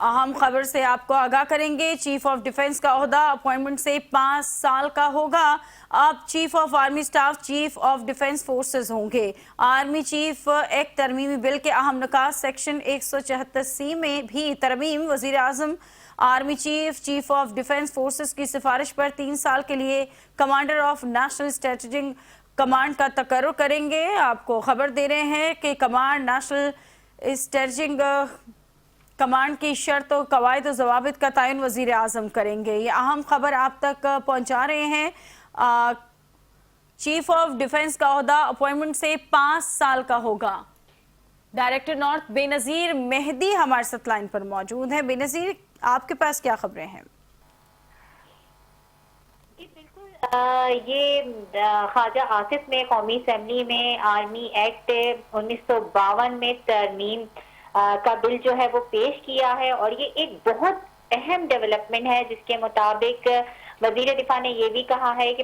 अहम खबर से आपको आगाह करेंगे। चीफ ऑफ डिफेंस का ओहदा अपॉइंटमेंट से 5 साल का होगा। अब chief of army staff chief of defence forces होंगे। आर्मी चीफ एक्ट तरमीमी बिल के अहम निकात सेक्शन 174C में भी तरमीम। वजीर आजम army chief chief of defence forces की सिफारिश पर 3 साल के लिए commander of national strategic command का तकर्रुर करेंगे। आपको खबर दे रहे हैं कि कमांड नेशनल स्ट्रेटेजिक कमांड की शर्त और कवायद और जवाबित का तयन वजीर आजम करेंगे। ये अहम खबर आप तक पहुंचा रहे हैं। चीफ ऑफ डिफेंस का ओहदा अपॉइंटमेंट से 5 साल का होगा। डायरेक्टर नॉर्थ बेनजीर मेहदी हमारे साथ लाइन पर मौजूद है। बेनजीर, आपके पास क्या खबरें हैं? ये ख्वाजा आसिफ ने कौमी असम्बली में आर्मी एक्ट 1952 में तरमीम का बिल जो है वो पेश किया है और ये एक बहुत अहम डेवलपमेंट है, जिसके मुताबिक वजीर दिफा ने ये भी कहा है कि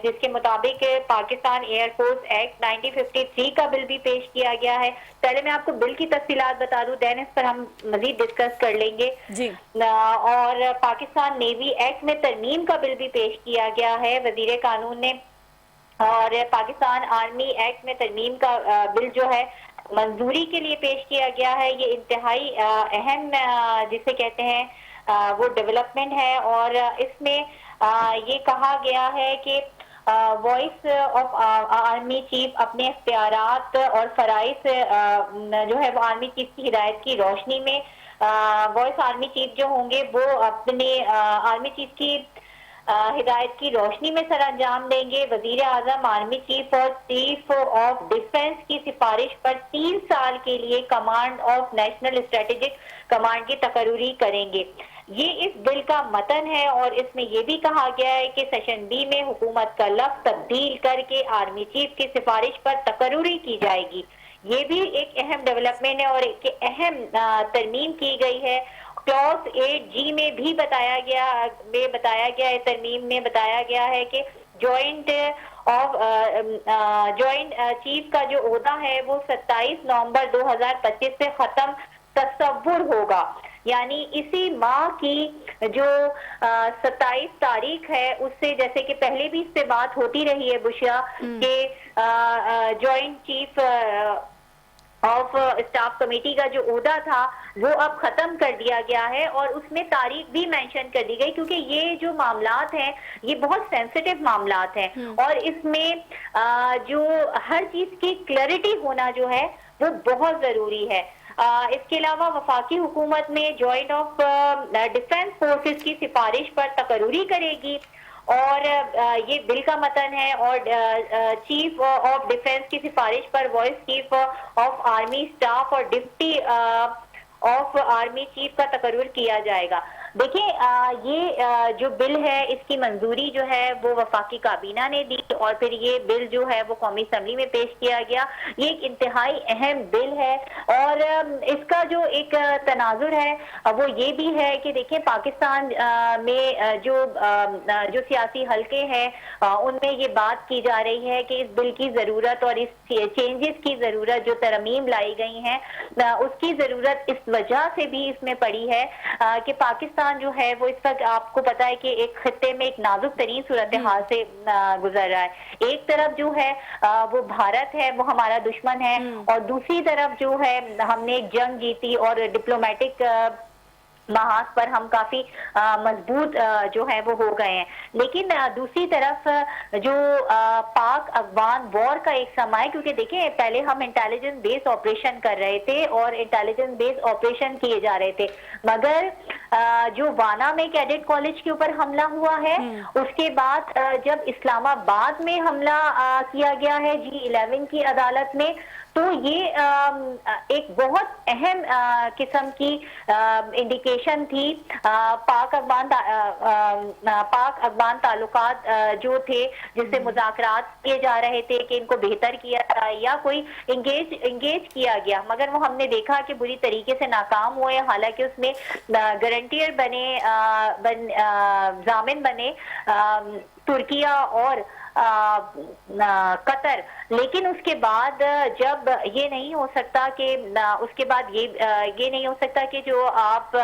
जिसके मुताबिक पाकिस्तान एयरफोर्स एक्ट 1953 का बिल भी पेश किया गया है। पहले मैं आपको बिल की तफसीलात बता दूं, देन इस पर हम मजीद डिस्कस कर लेंगे जी। और पाकिस्तान नेवी एक्ट में तरमीम का बिल भी पेश किया गया है वजीर कानून ने, और पाकिस्तान आर्मी एक्ट में तरमीम का बिल जो है मंजूरी के लिए पेश किया गया है। ये इंतहाई अहम जिसे कहते हैं वो डेवलपमेंट है, और इसमें ये कहा गया है कि वॉइस ऑफ आर्मी चीफ अपने इख्तियारात और फराइज जो है वो आर्मी चीफ की हिदायत की रोशनी में वॉइस आर्मी चीफ जो होंगे वो अपने आर्मी चीफ की हिदायत की रोशनी में सर अंजाम देंगे। वजीर आजम आर्मी चीफ और चीफ ऑफ डिफेंस की सिफारिश पर 3 साल के लिए command of national strategic command की तकर्रुरी करेंगे। ये इस बिल का मतन है, और इसमें यह भी कहा गया है कि सेशन बी में हुकूमत का लफ्ज तब्दील करके आर्मी चीफ की सिफारिश पर तकर्रुरी की जाएगी। ये भी एक अहम डेवलपमेंट है और एक अहम तरमीम की गई है। क्लॉज 8G में भी बताया गया है, तरमीम में बताया गया है कि जॉइंट चीफ का जो ओहदा है वो 27 नवंबर 2025 से खत्म तस्वुर होगा, यानी इसी माह की जो 27 तारीख है उससे, जैसे कि पहले भी इस पे बात होती रही है बुशरा के joint chief of staff committee का जो ओहदा था वो अब खत्म कर दिया गया है, और उसमें तारीख भी मेंशन कर दी गई, क्योंकि ये जो मामलात हैं ये बहुत सेंसिटिव मामलात हैं और इसमें जो हर चीज की क्लैरिटी होना जो है वो बहुत जरूरी है। इसके अलावा वफाकी हुकूमत में जॉइंट ऑफ डिफेंस फोर्सेस की सिफारिश पर तकर्रुरी करेगी, और ये बिल का मतन है, और चीफ ऑफ डिफेंस की सिफारिश पर voice chief of army staff और डिप्टी ऑफ आर्मी चीफ का तकर्रुर किया जाएगा। देखिए ये जो बिल है इसकी मंजूरी जो है वो वफाकी काबीना ने दी, और फिर ये बिल जो है वो कौमी असम्बली में पेश किया गया। ये एक इंतहाई अहम बिल है, और इसका जो एक तनाजुर है वो ये भी है कि देखिए पाकिस्तान में जो सियासी हलके हैं उनमें ये बात की जा रही है कि इस बिल की जरूरत और इस चेंजेस की जरूरत जो तरमीम लाई गई हैं उसकी जरूरत इस वजह से भी इसमें पड़ी है कि पाकिस्तान जो है वो इस वक्त आपको पता है कि एक खित्ते में एक नाजुक तरीन सूरत हाल से गुजर रहा है। एक तरफ जो है वो भारत है, वो हमारा दुश्मन है, और दूसरी तरफ जो है हमने एक जंग जीती और डिप्लोमेटिक महाज पर हम काफी मजबूत जो है वो हो गए हैं। लेकिन दूसरी तरफ जो पाक अफगान वॉर का एक समय, क्योंकि देखिए पहले हम इंटेलिजेंस बेस्ड ऑपरेशन कर रहे थे और इंटेलिजेंस बेस्ड ऑपरेशन किए जा रहे थे, मगर जो वाना में कैडेट कॉलेज के ऊपर हमला हुआ है उसके बाद जब इस्लामाबाद में हमला किया गया है G11 की अदालत में, तो ये एक बहुत अहम किस्म की इंडिकेशन थी। पाक अफगान ताल्लुकात जो थे जिससे मुज़ाकरात किए जा रहे थे कि इनको बेहतर किया जाए या कोई इंगेज किया गया, मगर वो हमने देखा कि बुरी तरीके से नाकाम हुए। हालांकि उसमें गारंटियर जामिन बने तुर्किया और कतर, लेकिन उसके बाद जब ये नहीं हो सकता कि उसके बाद ये नहीं हो सकता कि जो आप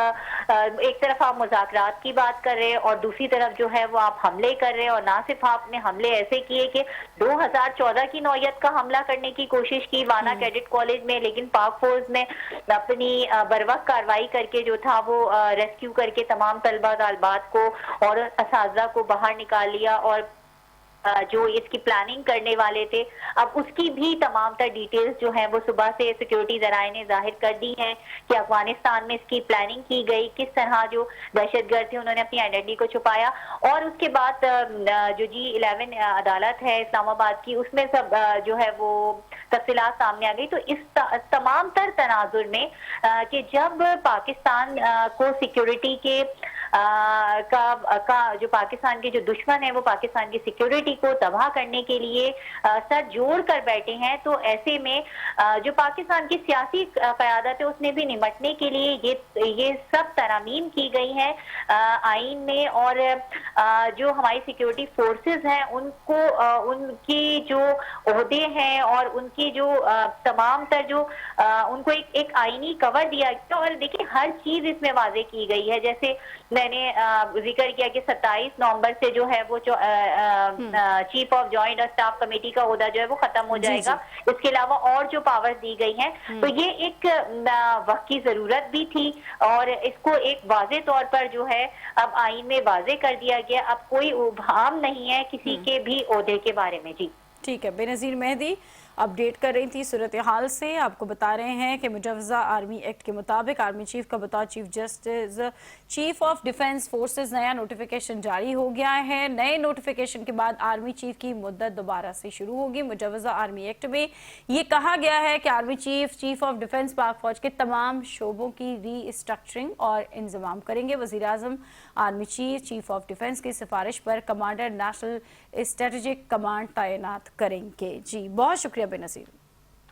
एक तरफ आप मुज़ाकरात की बात कर रहे हैं और दूसरी तरफ जो है वो आप हमले कर रहे हैं, और ना सिर्फ आपने हमले ऐसे किए कि 2014 की नौयत का हमला करने की कोशिश की वाना कैडेट कॉलेज में, लेकिन पाक फोर्स ने अपनी बरवक्त कार्रवाई करके जो था वो रेस्क्यू करके तमाम तलबा तालबात को और असातिज़ा को बाहर निकाल लिया, और जो इसकी प्लानिंग करने वाले थे अब उसकी भी तमाम तर डिटेल्स जो हैं वो सुबह से सिक्योरिटी जराए ने जाहिर कर दी हैं कि अफगानिस्तान में इसकी प्लानिंग की गई, किस तरह जो दहशतगर्द थे उन्होंने अपनी आइडेंटिटी को छुपाया। और उसके बाद जो G11 अदालत है इस्लामाबाद की, उसमें सब जो है वो तफसीलात सामने आ गई। तो इस तमाम तर तनाजुर में कि जब पाकिस्तान को सिक्योरिटी के का जो पाकिस्तान के जो दुश्मन है वो पाकिस्तान की सिक्योरिटी को तबाह करने के लिए सर जोड़ कर बैठे हैं, तो ऐसे में जो पाकिस्तान की सियासी क़यादत है उसने भी निमटने के लिए ये सब तरामीम की गई हैं आइन में, और जो हमारी सिक्योरिटी फोर्सेस हैं उनको उनकी जो ओहदे हैं और उनकी जो तमाम तर जो उनको एक आईनी कवर दिया गया। और देखिए हर चीज इसमें वाजे की गई है, जैसे मैंने जिक्र किया कि 27 नवंबर से जो है वो chief of joint staff committee का ओहदा जो है वो खत्म हो जाएगा। इसके अलावा और जो पावर्स दी गई हैं, तो ये एक वक्त की जरूरत भी थी और इसको एक वाजे तौर पर जो है अब आइन में वाजे कर दिया गया। अब कोई उबाम नहीं है किसी के भी ओहदे के बारे में। जी ठीक है, बेनज़ीर मेहदी अपडेट कर रही थी सूरत हाल से। आपको बता रहे हैं कि मुजवज़ा आर्मी एक्ट के मुताबिक आर्मी चीफ का बतौर chief justice chief of defence forces नया नोटिफिकेशन जारी हो गया है। नए नोटिफिकेशन के बाद आर्मी चीफ की मुद्दत दोबारा से शुरू होगी। मुजवज़ा आर्मी एक्ट में ये कहा गया है कि army chief chief of defence पाक फौज के तमाम शोबों की रीस्ट्रक्चरिंग और इंतजाम करेंगे। वज़ीर आज़म army chief chief of defence की सिफारिश पर कमांडर नेशनल स्ट्रेटेजिक कमांड तैनात करेंगे। जी बहुत शुक्रिया बेनज़ीर।